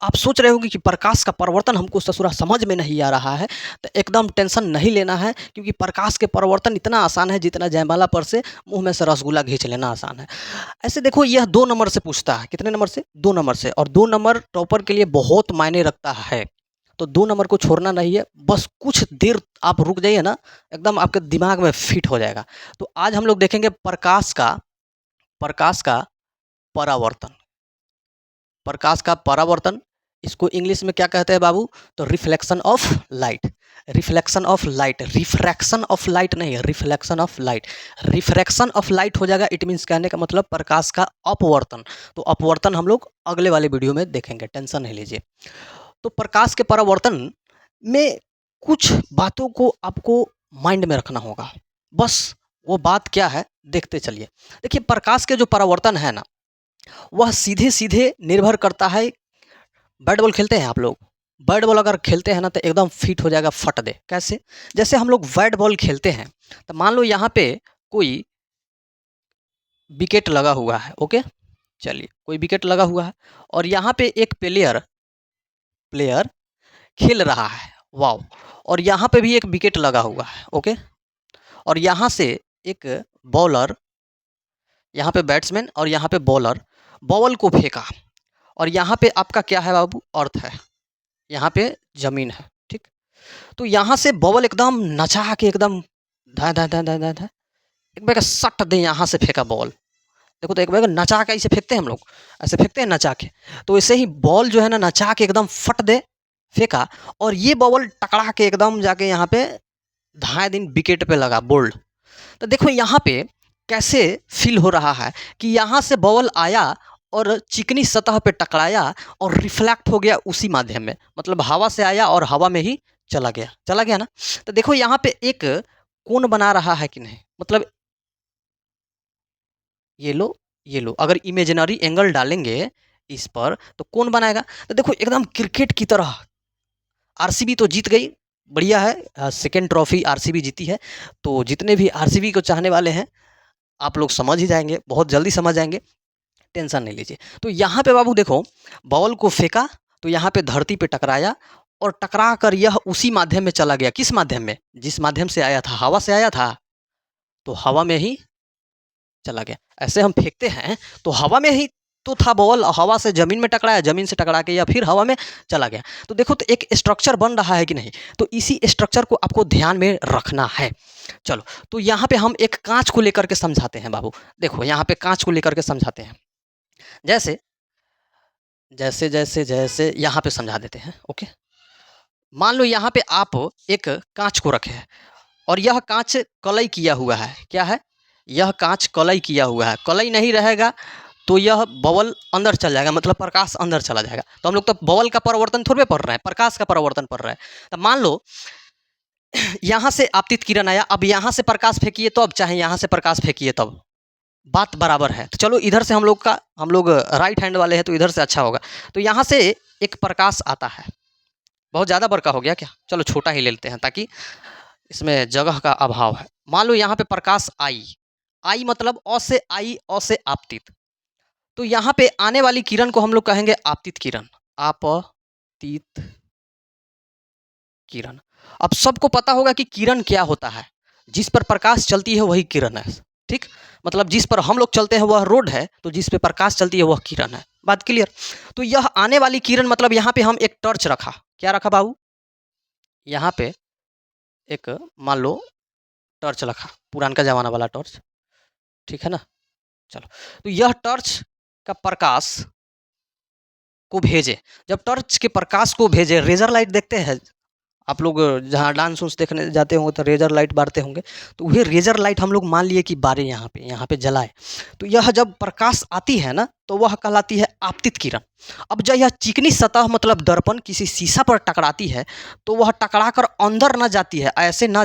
आप सोच रहे होंगे कि प्रकाश का परावर्तन हमको ससुरा समझ में नहीं आ रहा है, तो एकदम टेंशन नहीं लेना है, क्योंकि प्रकाश के परावर्तन इतना आसान है जितना जयमाला पर से मुँह में से रसगुल्ला खींच लेना आसान है। ऐसे देखो, यह 2 नंबर से पूछता है, कितने नंबर से? 2 नंबर से, और 2 नंबर टॉपर के लिए बहुत मायने रखता है। तो 2 नंबर को छोड़ना नहीं है, बस कुछ देर आप रुक जाइए ना, एकदम आपके दिमाग में फिट हो जाएगा। तो आज हम लोग देखेंगे प्रकाश का परावर्तन। प्रकाश का परावर्तन, इसको इंग्लिश में क्या कहते हैं बाबू? तो reflection of light. Reflection of light, refraction of light नहीं, reflection of light. Refraction of light हो जाएगा, इट मीन्स कहने का मतलब प्रकाश का अपवर्तन। तो अपवर्तन हम लोग अगले वाले वीडियो में देखेंगे, टेंशन नहीं लीजिए। तो प्रकाश के परावर्तन में कुछ बातों को आपको माइंड में रखना होगा। बस वो बात क्या है, देखते चलिए। देखिए, प्रकाश के जो परावर्तन है ना, वह सीधे सीधे निर्भर करता है। बैट बॉल खेलते हैं आप लोग? बैट बॉल अगर खेलते हैं ना, तो एकदम फिट हो जाएगा, फट दे। कैसे? जैसे हम लोग बैट बॉल खेलते हैं, तो मान लो यहाँ पे कोई विकेट लगा हुआ है। ओके, चलिए, कोई विकेट लगा हुआ है और यहाँ पे एक प्लेयर प्लेयर खेल रहा है। वाओ! और यहाँ पे भी एक विकेट लगा हुआ है। ओके, और यहाँ से एक बॉलर, यहाँ पे बैट्समैन और यहाँ पे बॉलर बॉल को फेंका, और यहाँ पे आपका क्या है बाबू? अर्थ है, यहाँ पे ज़मीन है, ठीक? तो यहाँ से बॉल एकदम नचा के, एकदम धाय धाय धाय धाय धाय धाय, एक बार सट दे, यहाँ से फेंका बॉल। देखो, तो एक बार नचा के ऐसे फेंकते हैं हम लोग, ऐसे फेंकते हैं नचा के। तो ऐसे ही बॉल जो है ना, नचा के एकदम फट दे, फेंका, और ये बॉल टकरा के एकदम जाके यहाँ पे धाए दिन विकेट पे लगा, बोल्ड। तो देखो यहाँ पे कैसे फील हो रहा है कि यहाँ से बॉल आया और चिकनी सतह पे टकराया और रिफ्लेक्ट हो गया उसी माध्यम में, मतलब हवा से आया और हवा में ही चला गया ना। तो देखो यहाँ पे एक कोण बना रहा है कि नहीं, मतलब ये लो, अगर इमेजिनरी एंगल डालेंगे इस पर तो कौन बनाएगा? तो देखो, एकदम क्रिकेट की तरह। आरसीबी तो जीत गई, बढ़िया है, सेकंड ट्रॉफी आरसीबी जीती है। तो जितने भी आरसीबी को चाहने वाले हैं, आप लोग समझ ही जाएंगे, बहुत जल्दी समझ जाएंगे, टेंशन नहीं लीजिए। तो यहाँ पे बाबू देखो, बॉल को फेंका तो यहाँ पे धरती पे टकराया, और टकरा कर यह उसी माध्यम में चला गया। किस माध्यम में? जिस माध्यम से आया था, हवा से आया था, तो हवा में ही चला गया। ऐसे हम फेंकते हैं तो हवा में ही तो था बॉल, हवा से ज़मीन में टकराया, ज़मीन से टकरा के या फिर हवा में चला गया। तो देखो, तो एक स्ट्रक्चर बन रहा है कि नहीं? तो इसी स्ट्रक्चर को आपको ध्यान में रखना है। चलो, तो यहाँ पे हम एक कांच को लेकर के समझाते हैं बाबू। देखो, यहाँ पे कांच को लेकर के समझाते हैं। जैसे जैसे जैसे जैसे यहाँ पे समझा देते हैं। ओके, मान लो यहाँ पे आप एक कांच को रखे हैं, और यह कांच कलई किया हुआ है। क्या है? यह कांच कलई किया हुआ है। कलई नहीं रहेगा तो यह बबल अंदर चल जाएगा, मतलब प्रकाश अंदर चला जाएगा। तो हम लोग तो बबल का परावर्तन थोड़े पढ़ रहे हैं, प्रकाश का परावर्तन पढ़ रहे हैं। तो मान लो यहाँ से आपतित किरण आया, अब यहाँ से प्रकाश फेंकिए तो, अब चाहे यहाँ से प्रकाश फेंकिए तब, बात बराबर है। तो चलो, इधर से हम लोग राइट हैंड वाले हैं, तो इधर से अच्छा होगा। तो यहाँ से एक प्रकाश आता है, बहुत ज़्यादा बड़का हो गया क्या? चलो, छोटा ही ले लेते हैं ताकि इसमें जगह का अभाव है। मान लो यहाँ पे प्रकाश आई मतलब अ से आई, अ से आपतित। तो यहाँ पे आने वाली किरण को हम लोग कहेंगे आपतित किरण, आपतित किरण। अब सबको पता होगा कि किरण क्या होता है। जिस पर प्रकाश चलती है वही किरण है, ठीक? मतलब जिस पर हम लोग चलते हैं वह रोड है, तो जिस पे प्रकाश चलती है वह किरण है। बात क्लियर? तो यह आने वाली किरण, मतलब यहाँ पे हम एक टॉर्च रखा। क्या रखा बाबू? यहाँ पे एक, मान लो, टॉर्च रखा, पुराना जमाना वाला टॉर्च, ठीक है ना? चलो, तो यह टॉर्च का प्रकाश को भेजे। जब टॉर्च के प्रकाश को भेजे, रेजर लाइट देखते हैं आप लोग, जहाँ डांस उन्स देखने जाते होंगे तो रेजर लाइट बारते होंगे। तो वही रेजर लाइट हम लोग मान लिए कि बारे यहाँ पे जलाए। तो यह जब प्रकाश आती है ना, तो वह कहलाती है आपतित किरण। अब जब यह चिकनी सतह, मतलब दर्पण, किसी शीशा पर टकराती है, तो वह टकरा कर अंदर न जाती है, ऐसे न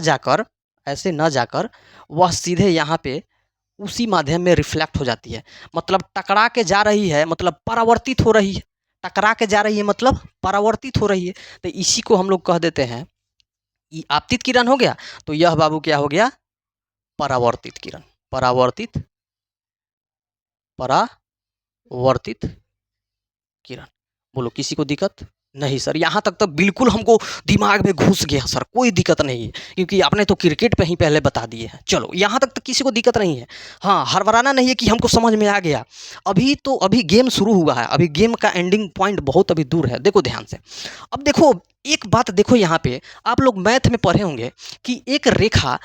जाकर वह सीधे यहाँ पे उसी माध्यम में रिफ्लेक्ट हो जाती है। मतलब टकरा के जा रही है, मतलब परावर्तित हो रही है। टकरा के जा रही है मतलब परावर्तित हो रही है। तो इसी को हम लोग कह देते हैं, ये आपतित किरण हो गया। तो यह बाबू क्या हो गया? परावर्तित किरण। परावर्तित किरण। बोलो किसी को दिक्कत नहीं सर, यहाँ तक तो बिल्कुल हमको दिमाग में घुस गया सर, कोई दिक्कत नहीं है, क्योंकि आपने तो क्रिकेट पे ही पहले बता दिए हैं। चलो यहाँ तक तो किसी को दिक्कत नहीं है। हाँ, हड़बड़ाना नहीं है कि हमको समझ में आ गया, अभी गेम शुरू हुआ है, अभी गेम का एंडिंग पॉइंट बहुत अभी दूर है। देखो ध्यान से, अब देखो एक बात देखो, यहाँ पे आप लोग मैथ में पढ़े होंगे कि एक रेखा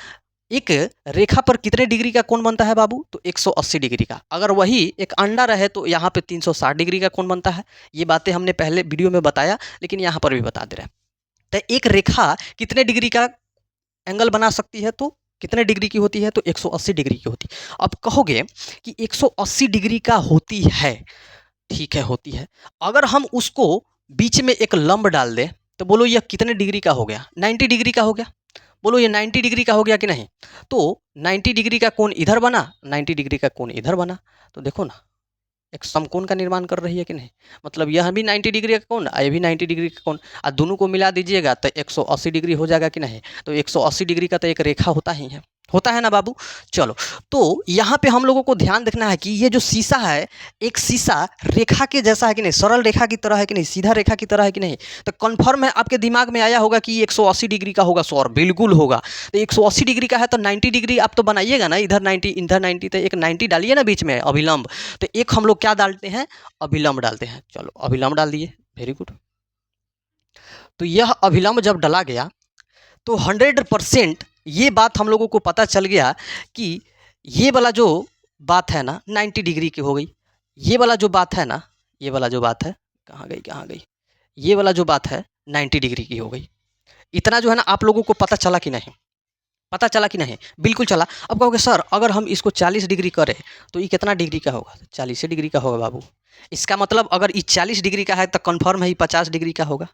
पर कितने डिग्री का कोण बनता है बाबू? तो 180 डिग्री का। अगर वही एक अंडा रहे तो यहाँ पे 360 डिग्री का कोण बनता है। ये बातें हमने पहले वीडियो में बताया, लेकिन यहाँ पर भी बता दे रहे हैं। तो एक रेखा कितने डिग्री का एंगल बना सकती है? तो कितने डिग्री की होती है? तो 180 डिग्री की होती है। अब कहोगे कि 180 डिग्री का होती है, ठीक है होती है। अगर हम उसको बीच में एक लंब डाल दें तो बोलो यह कितने डिग्री का हो गया? 90 डिग्री का हो गया। बोलो ये 90 डिग्री का हो गया कि नहीं? तो 90 डिग्री का कोण इधर बना, 90 डिग्री का कोण इधर बना, तो देखो ना एक समकोण का निर्माण कर रही है कि नहीं? मतलब यह भी 90 डिग्री का कोण, ये भी 90 डिग्री का कोण, और दोनों को मिला दीजिएगा तो 180 डिग्री हो जाएगा कि नहीं? तो 180 डिग्री का तो एक रेखा होता है ना बाबू। चलो, तो यहाँ पे हम लोगों को ध्यान रखना है कि ये जो शीशा है, एक शीशा रेखा के जैसा है कि नहीं, सरल रेखा की तरह है कि नहीं, सीधा रेखा की तरह है कि नहीं? तो कन्फर्म है आपके दिमाग में आया होगा कि 180 डिग्री का होगा सर, बिल्कुल होगा। तो 180 डिग्री का है तो 90 डिग्री आप तो बनाइएगा ना, इधर 90 इधर 90, तो एक 90 डालिए ना बीच में अभिलंब। तो एक हम लोग क्या डालते हैं? अभिलंब डालते हैं। चलो अभिलंब डाल दिए, वेरी गुड। तो यह अभिलंब जब डाला गया तो 100% ये बात हम लोगों को पता चल गया कि ये वाला जो बात है ना 90 डिग्री की हो गई, ये वाला जो बात है ना, ये वाला जो बात है कहाँ गई, ये वाला जो बात है 90 डिग्री की हो गई। इतना जो है ना आप लोगों को पता चला कि नहीं? पता चला कि नहीं? बिल्कुल चला। अब कहोगे सर अगर हम इसको 40 डिग्री करें तो ये कितना डिग्री का होगा? 40 डिग्री का होगा बाबू। इसका मतलब अगर ये 40 डिग्री का है तो कन्फर्म है ये 50 डिग्री का होगा।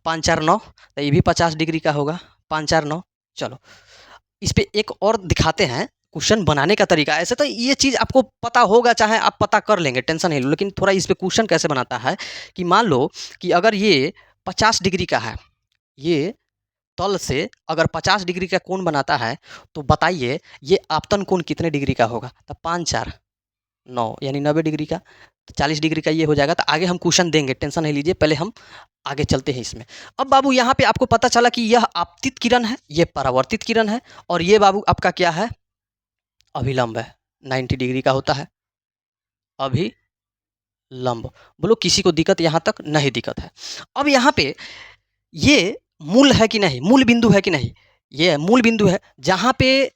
5 4 9, तो ये भी 50 डिग्री का होगा। 5 4 9। चलो इस पे एक और दिखाते हैं क्वेश्चन बनाने का तरीका। ऐसे तो ये चीज़ आपको पता होगा, चाहे आप पता कर लेंगे, टेंशन नहीं लो, लेकिन थोड़ा इस पे क्वेश्चन कैसे बनाता है कि मान लो कि अगर ये 50 डिग्री का है, ये तल से अगर 50 डिग्री का कोण बनाता है तो बताइए ये आपतन कोण कितने डिग्री का होगा? तो 5 4 9 यानी 90 डिग्री का। तो 40 डिग्री का ये हो जाएगा। तो आगे हम क्वेश्चन देंगे, टेंशन नहीं लीजिए, पहले हम आगे चलते हैं इसमें। अब बाबू यहाँ पे आपको पता चला कि यह आपतित किरण है, ये परावर्तित किरण है, और ये बाबू आपका क्या है? अभिलंब है। 90 डिग्री का होता है अभिलंब। बोलो किसी को दिक्कत यहाँ तक? नहीं दिक्कत है। अब यहाँ पे ये मूल है कि नहीं? मूल बिंदु है कि नहीं? ये मूल बिंदु है। जहाँ पे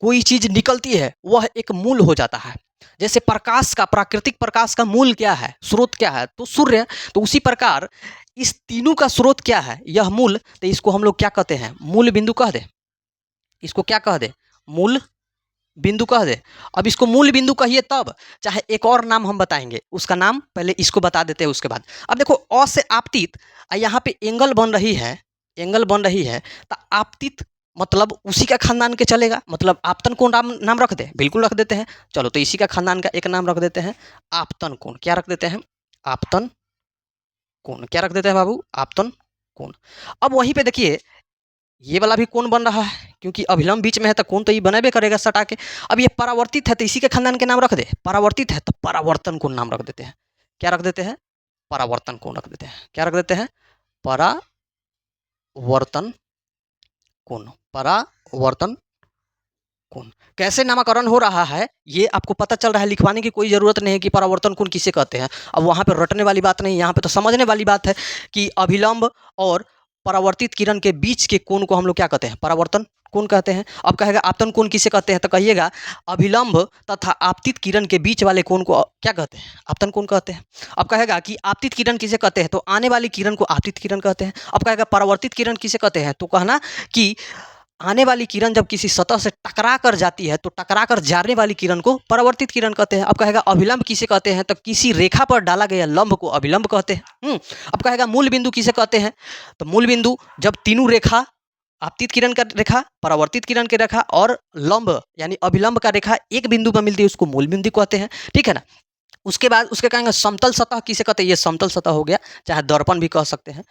कोई चीज़ निकलती है वह एक मूल हो जाता है। जैसे प्रकाश का, प्राकृतिक प्रकाश का मूल क्या है, स्रोत क्या है? तो सूर्य। तो उसी प्रकार इस तीनों का स्रोत क्या है? यह मूल। तो इसको हम लोग क्या कहते हैं? मूल बिंदु कह दे। इसको क्या कह दे? मूल बिंदु कह दे। अब इसको मूल बिंदु कहिए तब, चाहे एक और नाम हम बताएंगे, उसका नाम पहले इसको बता देते हैं उसके बाद। अब देखो अ से आपतित, यहाँ पे एंगल बन रही है, तो आपतित मतलब उसी का खानदान के चलेगा, मतलब आपतन कोण नाम रख दे, बिल्कुल रख देते हैं। चलो तो इसी का खानदान का एक नाम रख देते हैं आपतन कोण। क्या रख देते हैं? आपतन कोण। क्या रख देते हैं बाबू? आपतन कोण। अब वहीं पे देखिए ये वाला भी कोण बन रहा है, क्योंकि अभिलंब बीच में है तो कोण तो ये बनेबे करेगा सटा के। अब ये परावर्तित है तो इसी के खानदान के नाम रख दे। परावर्तित है तो परावर्तन कोण नाम रख देते हैं। क्या रख देते हैं? परावर्तन कोण रख देते हैं। क्या रख देते हैं? परावर्तन कोण। परावर्तन कोण। कैसे नामकरण हो रहा है ये आपको पता चल रहा है, लिखवाने की कोई ज़रूरत नहीं है कि परावर्तन कोण किसे कहते हैं। अब वहाँ पे रटने वाली बात नहीं, यहाँ पे तो समझने वाली बात है कि अभिलंब और परावर्तित किरण के बीच के कोण को हम लोग क्या कहते हैं? परावर्तन कोण कहते हैं। अब कहेगा आपतन कोण किसे कहते हैं? तो कहिएगा अभिलंब तथा आपतित किरण के बीच वाले कोण को क्या कहते हैं? आपतन कोण कहते हैं। अब कहेगा कि आपतित किरण किसे कहते हैं? तो आने वाली किरण को आपतित किरण कहते हैं। अब कहेगा परावर्तित किरण किसे कहते हैं? तो कहना कि आने वाली किरण जब किसी सतह से टकरा कर जाती है तो टकरा कर जाने वाली किरण को परावर्तित किरण कहते हैं। अब कहेगा अभिलंब किसे कहते हैं? तो किसी रेखा पर डाला गया लंब को अभिलंब कहते हैं। अब कहेगा मूल बिंदु किसे कहते हैं? तो मूल बिंदु जब तीनों रेखा, आपतित किरण का रेखा, परावर्तित किरण की रेखा और लंब यानी अभिलंब का रेखा एक बिंदु पर मिलती है उसको मूल बिंदु कहते हैं। ठीक है ना? उसके बाद उसके कहेंगे समतल सतह किसे कहते हैं, ये समतल सतह हो गया, चाहे दर्पण भी कह सकते हैं,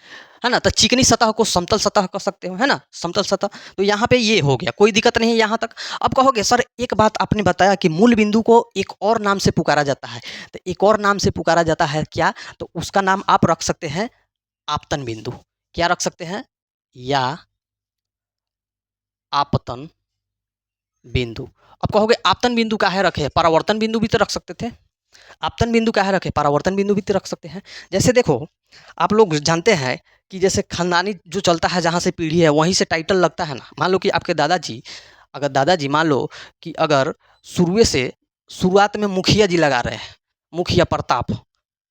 है ना। तो चिकनी सतह को समतल सतह कह सकते हो, है ना, समतल सतह। तो यहाँ पे ये हो गया, कोई दिक्कत नहीं है यहाँ तक। अब कहोगे सर एक बात आपने बताया कि मूल बिंदु को एक और नाम से पुकारा जाता है, तो एक और नाम से पुकारा जाता है क्या, तो उसका नाम आप रख सकते हैं आपतन बिंदु। क्या रख सकते हैं, या आपतन बिंदु। अब कहोगे आपतन बिंदु काहे रखे, परावर्तन बिंदु भी तो रख सकते थे। आपतन बिंदु काहे रखे, परावर्तन बिंदु भी तो रख सकते हैं। जैसे देखो आप लोग जानते हैं कि जैसे खानदानी जो चलता है, जहाँ से पीढ़ी है वहीं से टाइटल लगता है ना। मान लो कि आपके दादाजी, अगर दादाजी मान लो कि अगर शुरुए से शुरुआत में मुखिया जी लगा रहे हैं, मुखिया प्रताप,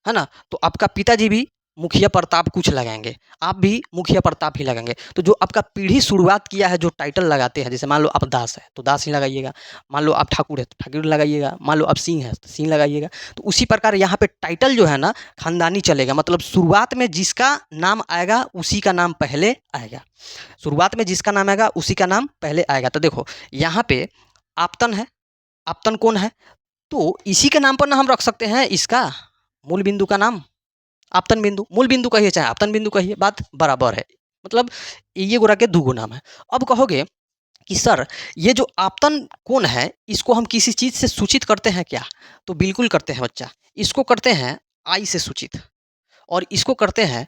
है ना, तो आपका पिताजी भी मुखिया प्रताप कुछ लगाएंगे, आप भी मुखिया प्रताप ही लगाएंगे। तो जो आपका पीढ़ी शुरुआत किया है, जो टाइटल लगाते हैं, जैसे मान लो आप दास है तो दास ही लगाइएगा, मान लो आप ठाकुर है तो ठाकुर लगाइएगा, मान लो आप सिंह है तो सिंह लगाइएगा। तो उसी प्रकार यहाँ पे टाइटल जो है ना खानदानी चलेगा, मतलब शुरुआत में जिसका नाम आएगा उसी का नाम पहले आएगा, शुरुआत में जिसका नाम आएगा उसी का नाम पहले आएगा। तो देखो यहाँ पे आपतन है, आपतन कौन है, तो इसी के नाम पर ना हम रख सकते हैं इसका मूल बिंदु का नाम आपतन बिंदु। मूल बिंदु कहिए चाहे आपतन बिंदु कहिए, बात बराबर है, मतलब ये गोरा के दो नाम है। अब कहोगे कि सर ये जो आपतन कोण है इसको हम किसी चीज़ से सूचित करते हैं क्या, तो बिल्कुल करते हैं बच्चा, इसको करते हैं आई से सूचित और इसको करते हैं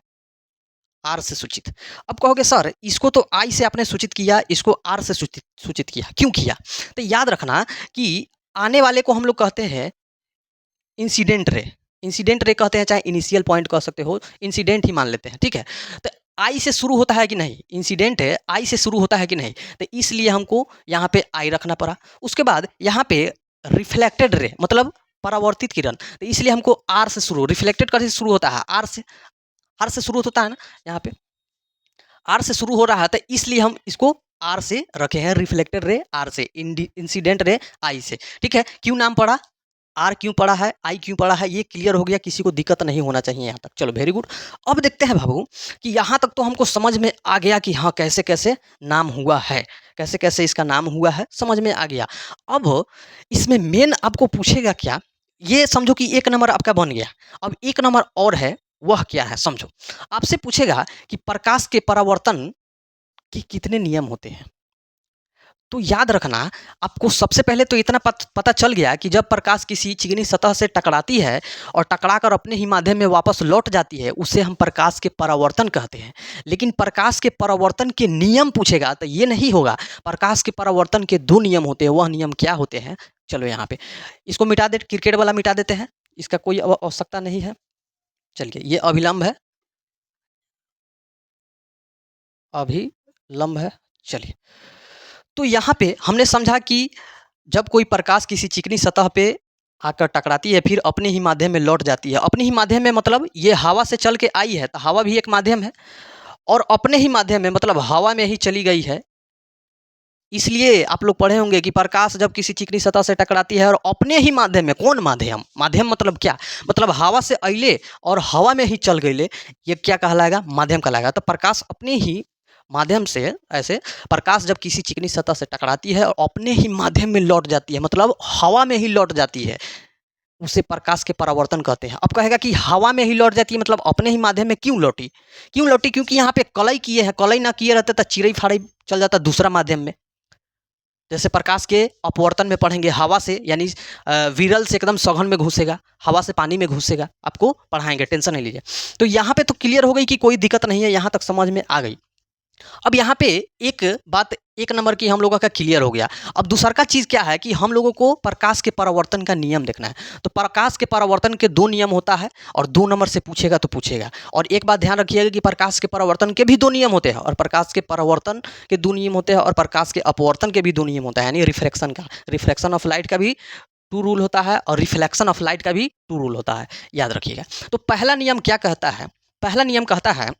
आर से सूचित। अब कहोगे सर इसको तो आई से आपने सूचित किया, इसको आर से सूचित सूचित किया, क्यों किया, तो याद रखना कि आने वाले को हम लोग कहते हैं इंसिडेंट रे, इंसिडेंट रे कहते हैं, चाहे इनिशियल पॉइंट कह सकते हो, इंसिडेंट ही मान लेते हैं, ठीक है। तो आई से शुरू होता है कि नहीं, इंसिडेंट है आई से शुरू होता है कि नहीं, तो इसलिए हमको यहाँ पे आई रखना पड़ा। उसके बाद यहाँ पे रिफ्लेक्टेड रे मतलब परावर्तित किरण, तो इसलिए हमको आर से शुरू, रिफ्लेक्टेड कैसे शुरू होता है, आर से शुरू होता है ना, यहाँ पे आर से शुरू हो रहा है, तो इसलिए हम इसको आर से रखे हैं, रिफ्लेक्टेड रे आर से, इंसिडेंट रे आई से, ठीक है। क्यों नाम पड़ा, आर क्यों पड़ा है, आई क्यों पड़ा है, ये क्लियर हो गया, किसी को दिक्कत नहीं होना चाहिए यहाँ तक। चलो वेरी गुड। अब देखते हैं बाबू कि यहाँ तक तो हमको समझ में आ गया कि हाँ कैसे कैसे नाम हुआ है, कैसे कैसे इसका नाम हुआ है समझ में आ गया। अब इसमें मेन आपको पूछेगा क्या, ये समझो कि एक नंबर आपका बन गया। अब एक नंबर और है, वह क्या है समझो, आपसे पूछेगा कि प्रकाश के परावर्तन के कितने नियम होते हैं। तो याद रखना आपको सबसे पहले तो इतना पता चल गया कि जब प्रकाश किसी चिकनी सतह से टकराती है और टकराकर अपने ही माध्यम में वापस लौट जाती है, उसे हम प्रकाश के परावर्तन कहते हैं। लेकिन प्रकाश के परावर्तन के नियम पूछेगा तो ये नहीं होगा, प्रकाश के परावर्तन के दो नियम होते हैं, वह नियम क्या होते हैं। चलो यहाँ पे इसको मिटा दे, क्रिकेट वाला मिटा देते हैं, इसका कोई आवश्यकता नहीं है। चलिए ये अभिलंब है, अभिलंब है। चलिए तो यहाँ पे हमने समझा कि जब कोई प्रकाश किसी चिकनी सतह पे आकर टकराती है फिर अपने ही माध्यम में लौट जाती है, अपने ही माध्यम में मतलब ये हवा से चल के आई है तो हवा भी एक माध्यम है, और अपने ही माध्यम में मतलब हवा में ही चली गई है। इसलिए आप लोग पढ़े होंगे कि प्रकाश जब किसी चिकनी सतह से टकराती है और अपने ही माध्यम में, कौन माध्यम, माध्यम मतलब क्या, मतलब हवा से अइले और हवा में ही चल गईले, ये क्या कहलाएगा, माध्यम कहलाएगा। तो प्रकाश अपने ही माध्यम से, ऐसे प्रकाश जब किसी चिकनी सतह से टकराती है और अपने ही माध्यम में लौट जाती है, मतलब हवा में ही लौट जाती है, उसे प्रकाश के परावर्तन कहते हैं। अब कहेगा कि हवा में ही लौट जाती है मतलब अपने ही माध्यम में क्यों लौटी, क्यों लौटी, क्योंकि यहाँ पे कलई किए हैं, कलई ना किए रहते तो चिड़ई फाड़ई चल जाता दूसरा माध्यम में। जैसे प्रकाश के अपवर्तन में पढ़ेंगे, हवा से यानी विरल से एकदम सघन में घुसेगा, हवा से पानी में घुसेगा, आपको पढ़ाएंगे, टेंशन नहीं लीजिए। तो यहाँ पे तो क्लियर हो गई कि कोई दिक्कत नहीं है, यहाँ तक समझ में आ गई। अब यहाँ पे एक बात, एक नंबर की हम लोगों का क्लियर हो गया। अब दूसरा का चीज़ क्या है कि हम लोगों को प्रकाश के परावर्तन का नियम देखना है। तो प्रकाश के परावर्तन के दो नियम होता है और 2 नंबर से पूछेगा तो पूछेगा। और एक बात ध्यान रखिएगा कि प्रकाश के परावर्तन के भी 2 नियम होते हैं, और प्रकाश के परावर्तन के 2 नियम होते हैं, और प्रकाश के अपवर्तन के भी 2 नियम होता है, यानी रिफ्रैक्शन का, रिफ्रैक्शन ऑफ लाइट का भी 2 रूल होता है और रिफ्लेक्शन ऑफ लाइट का भी 2 रूल होता है, याद रखिएगा। तो पहला नियम क्या कहता है, पहला नियम कहता है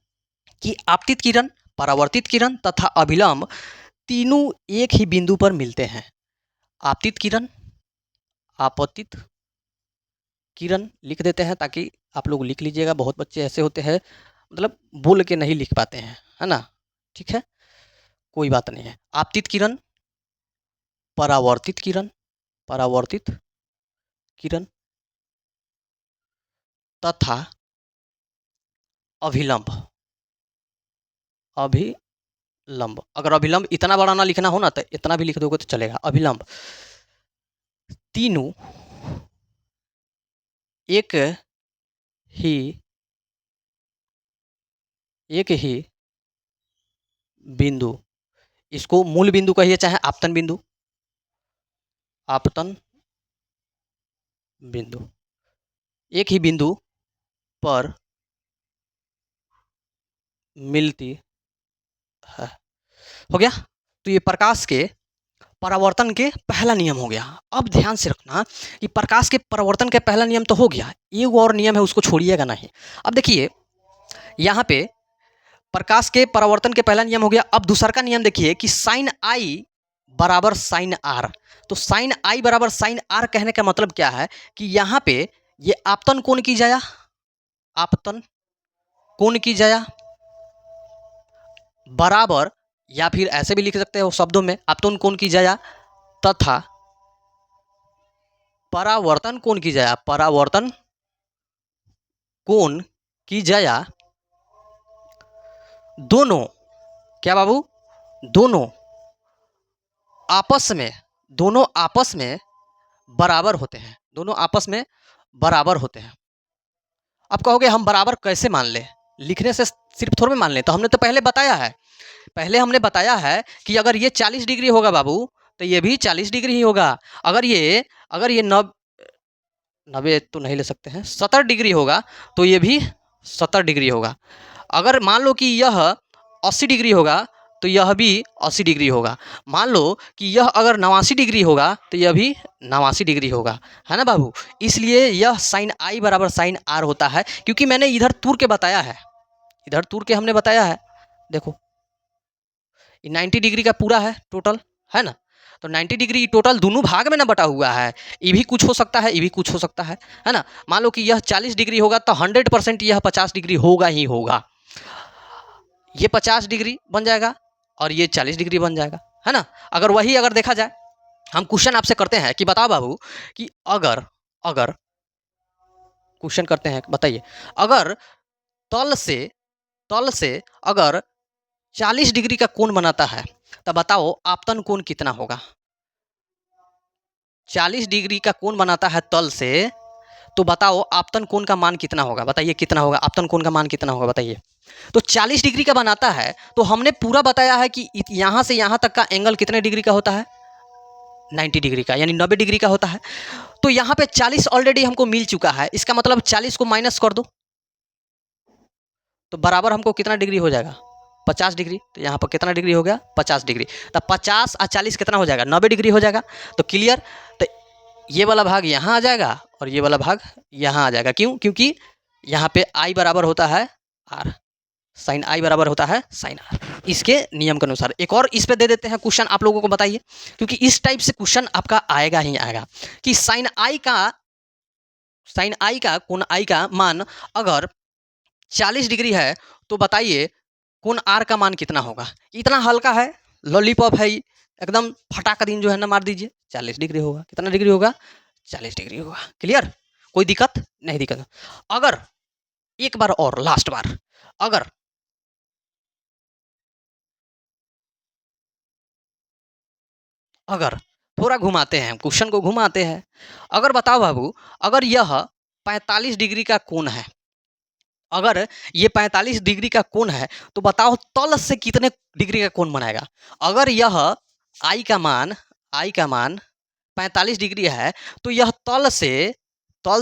कि आपतित किरण, परावर्तित किरण तथा अभिलंब तीनों एक ही बिंदु पर मिलते हैं। आपतित किरण, आपतित किरण लिख देते हैं ताकि आप लोग लिख लीजिएगा, बहुत बच्चे ऐसे होते हैं मतलब बोल के नहीं लिख पाते हैं, है ना, ठीक है, कोई बात नहीं है। आपतित किरण, परावर्तित किरण, परावर्तित किरण, तथा अभिलंब। अभिलंब, अगर अभिलंब इतना बड़ा ना लिखना हो ना तो इतना भी लिख दोगे तो चलेगा। अभिलंब तीनों एक ही बिंदु, इसको मूल बिंदु कहिए चाहे आपतन बिंदु, आपतन बिंदु, एक ही बिंदु पर मिलती है। हो गया। तो ये प्रकाश के परावर्तन के पहला नियम हो गया। अब ध्यान से रखना कि प्रकाश के परावर्तन के पहला नियम तो हो गया, एक और नियम है उसको छोड़िएगा नहीं। अब देखिए यहाँ पे प्रकाश के परावर्तन के पहला नियम हो गया। अब दूसरा का नियम देखिए कि साइन आई बराबर साइन आर। तो साइन आई बराबर साइन आर कहने का मतलब क्या है कि यहाँ पे ये आपतन कोण की जाया, आपतन कोण की जाया बराबर, या फिर ऐसे भी लिख सकते हो शब्दों में, आपतन कोण की जाया तथा परावर्तन कोण की जाया, परावर्तन कोण की जाया, दोनों क्या बाबू, दोनों आपस में, दोनों आपस में बराबर होते हैं, दोनों आपस में बराबर होते हैं। अब कहोगे हम बराबर कैसे मान लें, लिखने से सिर्फ थोड़ा मान लें, तो हमने तो पहले बताया है, पहले हमने बताया है कि अगर ये 40 डिग्री होगा बाबू तो ये भी 40 डिग्री ही होगा। अगर ये 90 तो नहीं ले सकते हैं, 70 डिग्री होगा तो ये भी 70 डिग्री होगा। अगर मान लो कि यह 80 डिग्री होगा तो यह भी 80 डिग्री होगा। मान लो कि यह अगर 89 डिग्री होगा तो यह भी 89 डिग्री होगा, है ना बाबू। इसलिए यह साइन आई बराबर साइन आर होता है, क्योंकि मैंने इधर तूर के बताया है, इधर तूर के हमने बताया है। देखो 90 डिग्री का पूरा है टोटल, है ना। तो 90 डिग्री टोटल दोनों भाग में ना बटा हुआ है, ये भी कुछ हो सकता है, ये भी कुछ हो सकता है ना। मान लो कि यह 40 डिग्री होगा तो 100% यह 50 डिग्री होगा ही होगा। ये 50 डिग्री बन जाएगा और ये 40 डिग्री बन जाएगा, है ना। अगर वही अगर देखा जाए, हम क्वेश्चन आपसे करते हैं कि बताओ बाबू कि अगर अगर क्वेश्चन करते हैं, बताइए अगर तल से अगर 40 डिग्री का कोण बनाता है तो बताओ आपतन कोण कितना होगा। 40 डिग्री का कोण बनाता है तल से, तो बताओ आपतन कोण का मान कितना होगा, बताइए कितना होगा, आपतन कोण का मान कितना होगा बताइए। तो 40 डिग्री का बनाता है तो हमने पूरा बताया है कि यहाँ से यहाँ तक का एंगल कितने डिग्री का होता है, 90 डिग्री का, यानी 90 डिग्री का होता है। तो यहाँ पे 40 ऑलरेडी हमको मिल चुका है, इसका मतलब 40 को माइनस कर दो तो बराबर हमको कितना डिग्री हो जाएगा, 50 डिग्री। तो यहाँ पर कितना डिग्री हो गया, 50 डिग्री। तो 50 और 40 कितना हो जाएगा, 90 डिग्री हो जाएगा। तो क्लियर, तो ये वाला भाग यहाँ आ जाएगा और ये वाला भाग यहाँ आ जाएगा। क्यों, क्योंकि यहाँ पे आई बराबर होता है आर, साइन आई बराबर होता है साइन आर, इसके नियम के अनुसार। एक और इस पे दे देते हैं क्वेश्चन, आप लोगों को बताइए, क्योंकि इस टाइप से क्वेश्चन आपका आएगा ही आएगा कि साइन आई का कोण आई का मान अगर 40 डिग्री है तो बताइए कोण आर का मान कितना होगा। इतना हल्का है, लॉलीपॉप है, एकदम फटाक दिन जो है ना मार दीजिए, 40 डिग्री होगा। कितना डिग्री होगा, 40 डिग्री होगा। क्लियर, कोई दिक्कत नहीं, दिक्कत। अगर एक बार और लास्ट बार, अगर थोड़ा घुमाते हैं क्वेश्चन को, घुमाते हैं। अगर बताओ बाबू, अगर यह 45 डिग्री का कोण है, अगर ये 45 डिग्री का कोण है तो बताओ तल से कितने डिग्री का कोण बनाएगा। अगर यह आई का मान 45 डिग्री है तो यह तल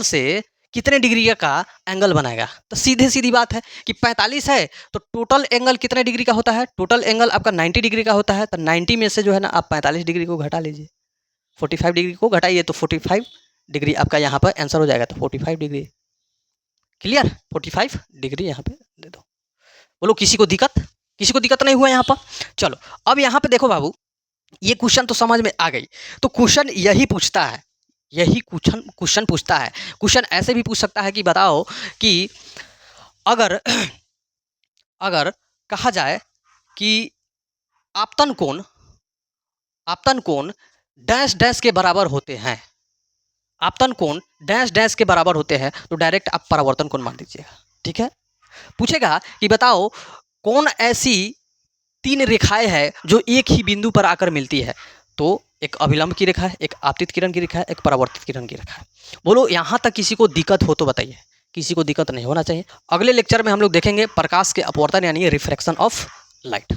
से कितने डिग्री का एंगल बनाएगा। तो सीधे सीधी बात है कि 45 है तो टोटल एंगल कितने डिग्री का होता है, टोटल एंगल आपका 90 डिग्री का होता है। तो 90 में से जो है ना आप 45 डिग्री को घटा लीजिए, 45 डिग्री को घटाइए तो 45 डिग्री आपका यहाँ पर आंसर हो जाएगा। तो 45 डिग्री, क्लियर, 45 डिग्री यहाँ पे दे दो। बोलो किसी को दिक्कत, किसी को दिक्कत नहीं हुआ यहाँ पर। चलो अब यहाँ पे देखो बाबू, ये क्वेश्चन तो समझ में आ गई। तो क्वेश्चन यही पूछता है, यही क्वेश्चन पूछता है। क्वेश्चन ऐसे भी पूछ सकता है कि बताओ कि अगर अगर कहा जाए कि आपतन कोण डैश डैश के बराबर होते हैं, आपतन कोण डैश डैश के बराबर होते हैं तो डायरेक्ट आप परावर्तन कोण मान दीजिएगा। ठीक है, पूछेगा कि बताओ कौन ऐसी 3 रेखाएं हैं जो एक ही बिंदु पर आकर मिलती है, तो एक अभिलंब की रेखा है, एक आपतित किरण की रेखा है, एक परावर्तित किरण की रेखा है। बोलो यहाँ तक किसी को दिक्कत हो तो बताइए, किसी को दिक्कत नहीं होना चाहिए। अगले लेक्चर में हम लोग देखेंगे प्रकाश के अपवर्तन यानी रिफ्रैक्शन ऑफ लाइट।